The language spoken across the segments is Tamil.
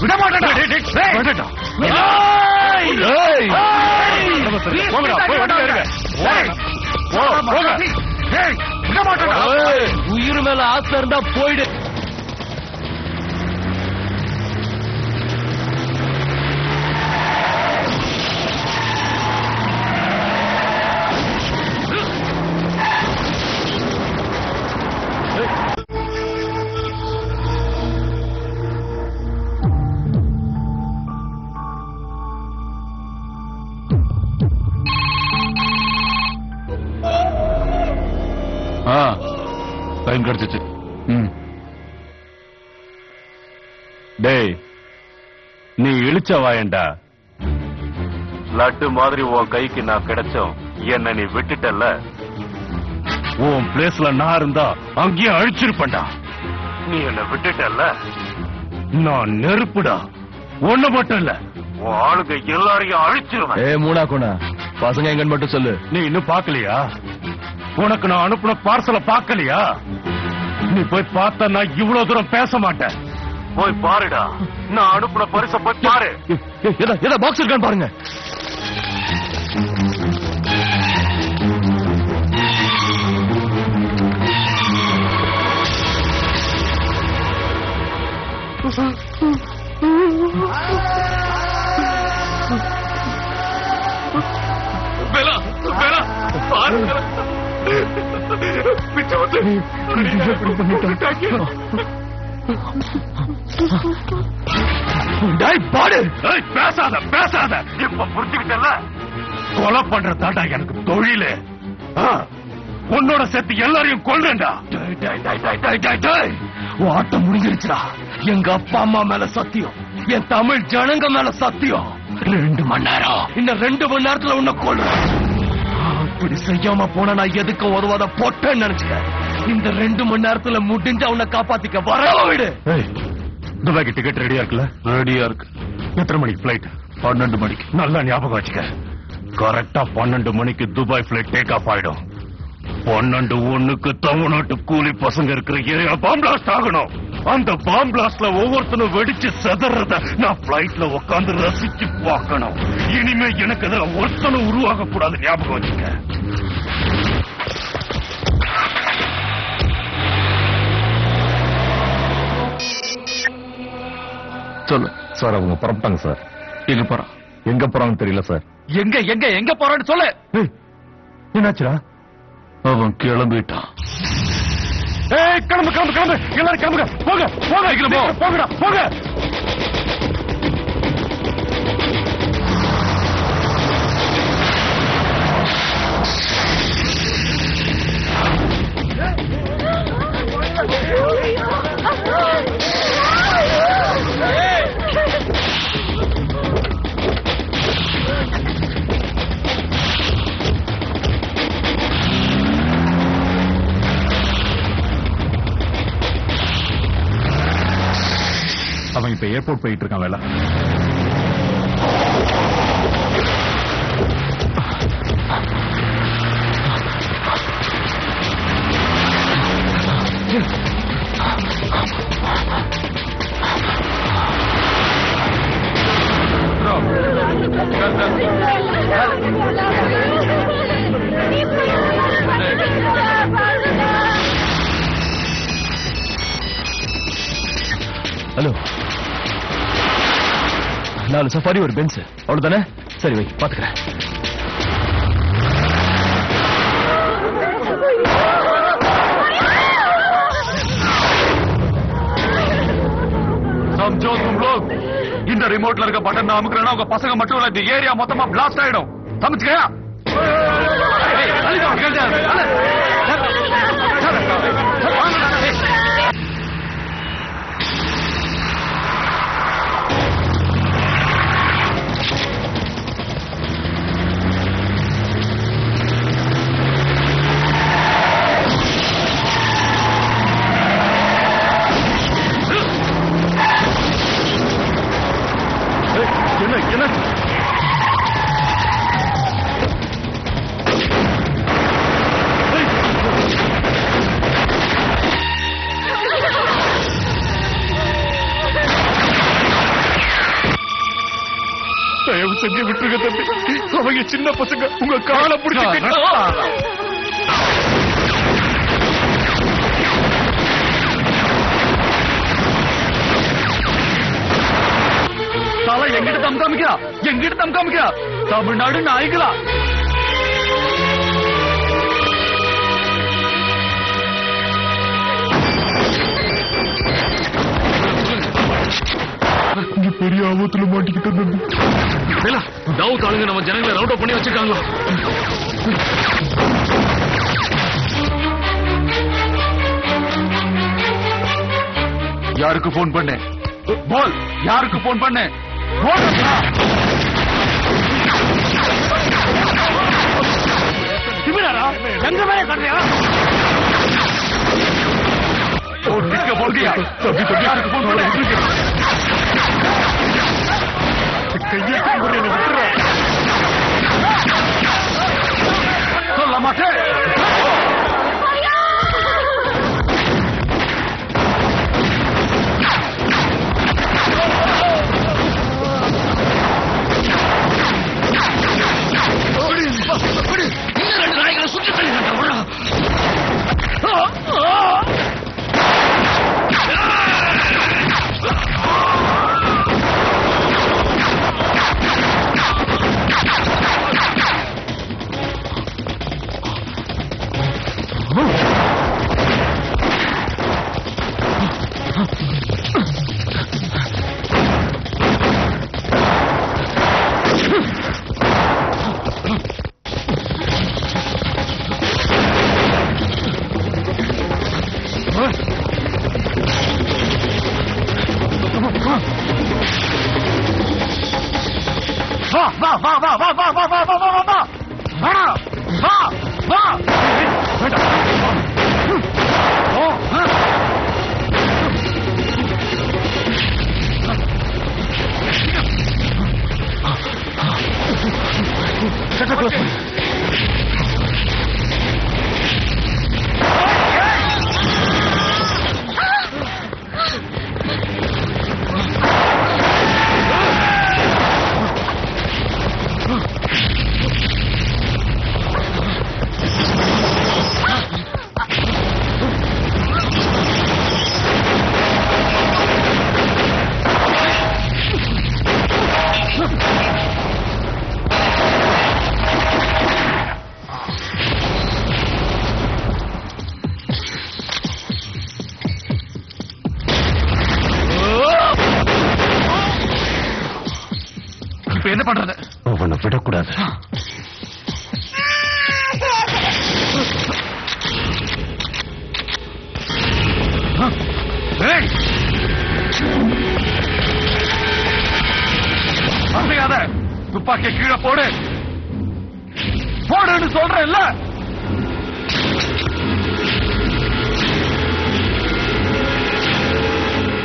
விட மாட்டேன். உயிர் மேல ஆசை இருந்தா போயிடு. டைம் கிடைச்சிச்சு. டேய், நீ இழிச்ச வாயண்டா. லட்டு மாதிரி உன் கைக்கு நான் கிடைச்சோம், என்ன நீ விட்டுட்டல்ல. உன் பிளேஸ்ல நான் இருந்தா அங்கேயே அழிச்சிருப்பேன்டா. நீ என்ன விட்டுட்டல்ல. நான் நெருப்புடா, ஒண்ணு மட்டும் இல்ல, உன் ஆளுங்க எல்லாரையும் அழிச்சிருவேன். மூணா கோணா பசங்க எங்கன்னு மட்டும் சொல்லு. நீ இன்னும் பாக்கலையா? உனக்கு நான் அனுப்புன பார்சல பாக்கலையா? நீ போய் பார்த்த நான் இவ்வளவு தூரம் பேச மாட்டேன். போய் பாருடா, நான் அனுப்புன பரிச போய் பாரு. ஏதா பாக்ஸ் இருக்கான்னு பாருங்க. பேசாத பேசாத, இப்ப புரிஞ்சுக்கிட்டல. கொலை பண்றதாண்டா எனக்கு தொழிலு. உன்னோட சேர்த்து எல்லாரையும் கொல்றேன்டா. ஆட்டம் முடிஞ்சிருச்சுடா. எங்க அப்பா அம்மா மேல சத்தியம், என் தமிழ் ஜனங்க மேல சத்தியம். 2 மணி நேரம், இன்னும் 2 மணி நேரத்துல உன்னை கொல்றேன். அப்படி செய்யாம போன நான் எதுக்கு உதவாத போட்டேன்னு நினைச்சுக்க. இந்த 2 மணி நேரத்துல முடிஞ்ச உன்னை காப்பாத்திக்க வரவ விடு. துபாய்க்கு டிக்கெட் ரெடியா இருக்குல்ல? ரெடியா இருக்கு. எத்தனை மணிக்கு பிளைட்? 12 மணிக்கு. நல்லா ஞாபகம் வச்சுக்க. கரெக்டா 12 மணிக்கு துபாய் பிளைட் டேக் ஆஃப் ஆயிடும். 12:01க்கு தமிழ்நாட்டு கூலி பசங்க இருக்கிற ஏரியா பாம் பிளாஸ்ட் ஆகணும். அந்த பாம் பிளாஸ்ட்ல ஒவ்வொருத்தனும் வெடிச்சு செதறத நான் பிளைட்ல உட்கார்ந்து ரசிச்சு பார்க்கணும். இனிமே எனக்கு எதிர ஒருத்தனும் உருவாக கூடாது, ஞாபகம் வச்சுக்க. சொல்லு சார். அவங்க புறப்பட்டாங்க சார். எங்க போறான்? எங்க போறான்னு தெரியல சார். எங்க எங்க எங்க போறான்னு சொல்லு. என்னாச்சுடா? அவன் கிளம்பிட்டான். கிளம்பு கிளம்பு கிளம்பு, எல்லாரும் கிளம்புங்க. போங்க போங்க போங்கடா போங்க. அவன் இப்ப ஏர்போர்ட் போயிட்டு இருக்கான். வேலை ஹலோ, 4 சஃபாரி ஒரு பென்ஸ், அவ்வளவுதானே? சரி வை, பாத்துக்கிறேன். समझो तुम लोग, இந்த ரிமோட்ல இருக்க பட்டன் அமுக்குறேன்னா உங்க பசங்க மட்டும் இல்ல, இந்த ஏரியா மொத்தமா பிளாஸ்ட் ஆயிடும். समझ गया? என்ன செஞ்சு விட்டுருங்க தம்பி. அவங்க சின்ன பசங்க, உங்க காலை பிடிச்சு தலை எங்கிட்ட தம் காமிக்கிறா, எங்கிட்ட தம் காமிக்கிறா. தமிழ்நாடு நாய்களா? பெரிய ஆபத்துல மாட்டிக்கிட்டு தம்பி. டவுட் ஆளுங்க நம்ம ஜனங்களை ரவுண்ட் அப் பண்ணி வச்சிருக்காங்களா? யாருக்கு போன் பண்ண? போல், யாருக்கு போன் பண்ண? எங்க மேலே கண்டையா? தம்பி தம்பி, யாருக்கு போன் பண்ண? கையை விட்டுற சொல்ல மாட்டேன். என்ன பண்றது? அவனை விடக்கூடாது. அசையாத, துப்பாக்கிய கீழே போடு, போடுன்னு சொல்றேன் இல்ல.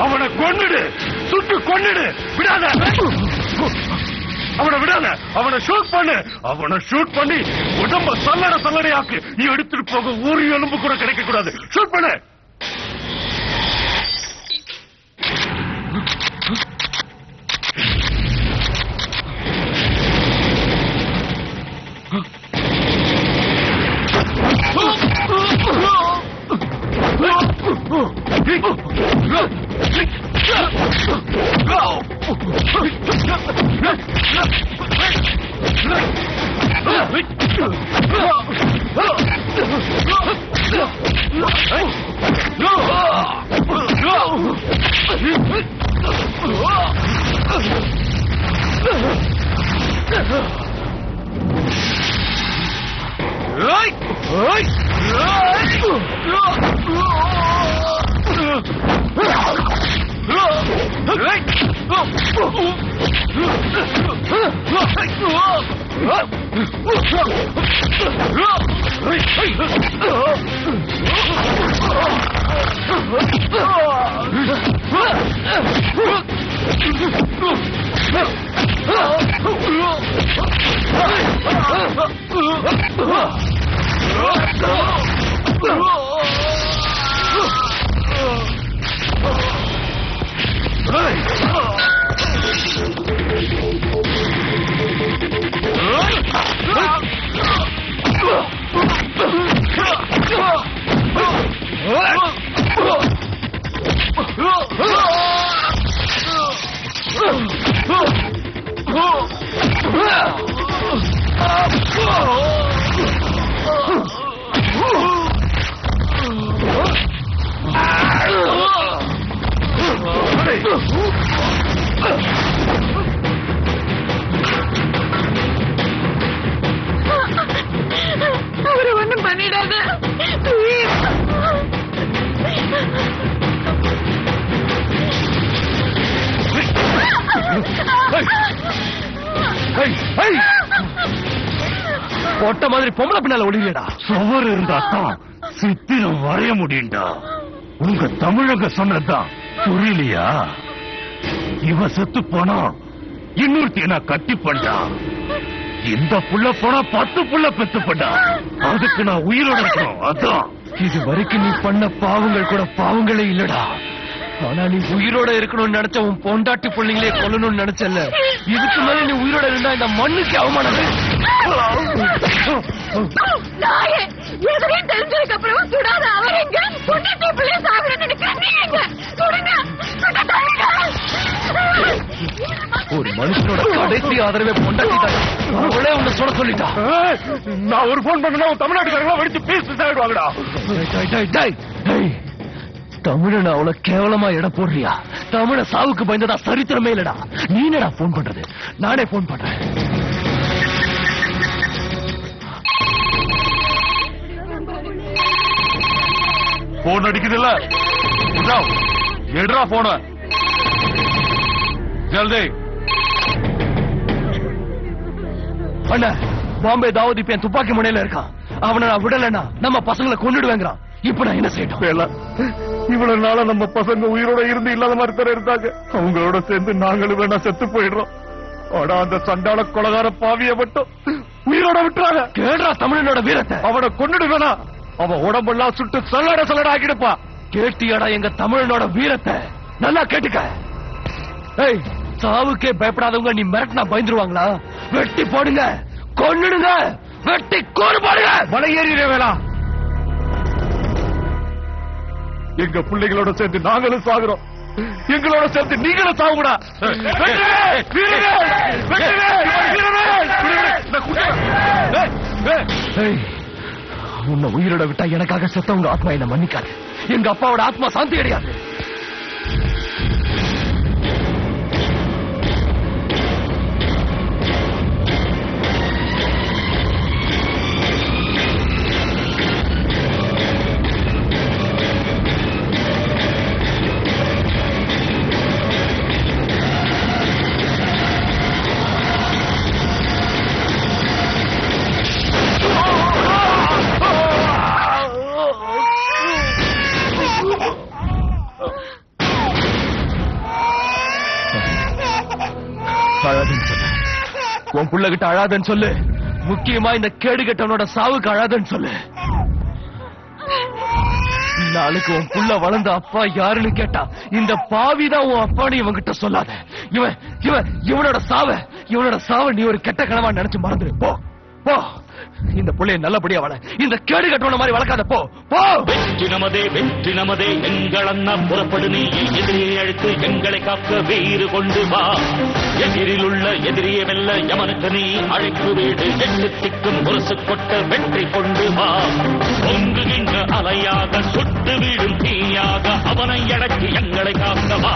அவனை கொன்னுடு, சுட்டு கொன்னுடு, விடாத. அவனை விடாத, அவனை ஷூட் பண்ணு. அவனை ஷூட் பண்ணி உடம்ப சல்லடையாக்கு. நீ எடுத்துட்டு போக ஊறி எலும்பு கூட கிடைக்க கூடாது. ஷூட் பண்ணு. மொட்டை மாதிரி பொம்பளை பின்னால ஒளியடா. சுவர் இருந்தா தான் சித்திரம் வரைய முடியும்டா. உங்க தமிழக சொன்னதுதான் புரியலையா? இவ செத்து போனா இன்னொருத்தி நான் கட்டி பண்ணா. இந்த புள்ள போனா 10 புள்ள பெத்து பண்ணா. அதுக்கு நான் உயிரோட இருக்கணும். அதான் இது வரைக்கும் நீ பண்ண பாவங்கள் கூட பாவங்களே இல்லடா. ஆனா நீ உயிரோட இருக்கணும்னு நினைச்ச உன் பொண்டாட்டி பிள்ளைங்களே கொல்லணும்னு நினைச்சல. இதுக்கு மேல நீ உயிரோட இருந்தா இந்த மண்ணுக்கு அவமானம். எதிரையும் தெரிஞ்சதுக்கு அப்புறம் சுடாத அவர் எங்க பொண்டாட்டி பிள்ளைய சாகுற நினைக்கிறேன். நீங்க சுடுங்க. ஒரு மனுஷனோட கடைசி ஆதரவே பொண்டாட்டி தான். அவளே உன்னை சுட சொல்லிட்டா. நான் ஒரு போன் பண்ணா தமிழ்நாட்டுக்காரங்களா வெடிச்சு பீஸ் ஆயிடுவாங்கடா. தமிழன் அவ்வளவு கேவலமா இட போடுறியா? தமிழ சாவுக்கு பயந்ததா சரித்திரமே இல்லடா. நீனடா போன் பண்றது? நானே போன் பண்றேன். போன் அடிக்குதுல்ல, எடுறா போன ஜல்தி. அண்ணா, பாம்பே தாவூத் இப்ப என் துப்பாக்கி முனையில இருக்கான். அவனை நான் விடலன்னா நம்ம பசங்களை கொண்டுடுவேங்கிறான். இப்ப நான் என்ன செய்யணும்? இவ்வளவு நாளா நம்ம பசங்க உயிரோட இருந்து இல்லாத மாதிரி தர இருந்தாங்க. அவங்களோட சேர்ந்து நாங்களும் வேணா செத்து போயிடுறோம். ஆனா அந்த சண்டாள கொலகார பாவிய மட்டும் உயிரோட விட்டுறாங்க. கேடுறா தமிழனோட வீரத்தை. அவனை கொண்டுடு வேணா. அவன் உடம்பெல்லாம் சுட்டு சல்லட ஆக்கிடுப்பா. கேட்டியாடா எங்க தமிழனோட வீரத்தை? நல்லா கேட்டுக்க. ஏய், சாவுக்கே பயப்படாதவங்க நீ மிரட்டினா பயந்துருவாங்களா? வெட்டி போடுங்க, கொன்னுடுங்க, வெட்டி கோடு போடுங்க. மலை ஏறிட வேணாம். எங்க பிள்ளைகளோட சேர்ந்து நாங்களும் சாகுறோம். எங்களோட சேர்ந்து நீங்களும் சாகுடா. உன்னை உயிரோட விட்டா எனக்காக செத்தவங்க ஆத்மா என்ன மன்னிக்காது. எங்க அப்பாவோட ஆத்மா சாந்தி அடையாது. அழாதுன்னு சொல்லு. உன் புள்ள கிட்ட அழாதன்னு சொல்லு. முக்கியமா இந்த கேடு கெட்டவனோட சாவுக்கு அழாதன்னு சொல்லு. நாளைக்கு உன் புள்ள வளர்ந்த அப்பா யாருன்னு கேட்டா இந்த பாவிதான் உன் அப்பான்னு இவன்கிட்ட சொல்லாத. இவனோட சாவ நீ ஒரு கெட்ட கனவா நினைச்சு மறந்துரு. போ போ. இந்த புள்ளைய நல்லபடியா வள. இந்த கேடு கட்டவன மாதிரி வளர்க்காத. போ போ. வெற்றி நமதே எங்கள் அண்ணா புறப்படு. நீ எதிரியை அழைத்து எங்களை காக்க வீறு கொண்டு வா. எதிரில் உள்ள எதிரியை வெல்ல யமனுக்கு நீ அழைப்பு வீடு. 8 திக்கும் முரசு கொட்ட வெற்றி கொண்டு வா. பொங்குகின்ற அலையாக சுட்டு வீடும் தீயாக அவனை அடக்கி எங்களை காக்க வா.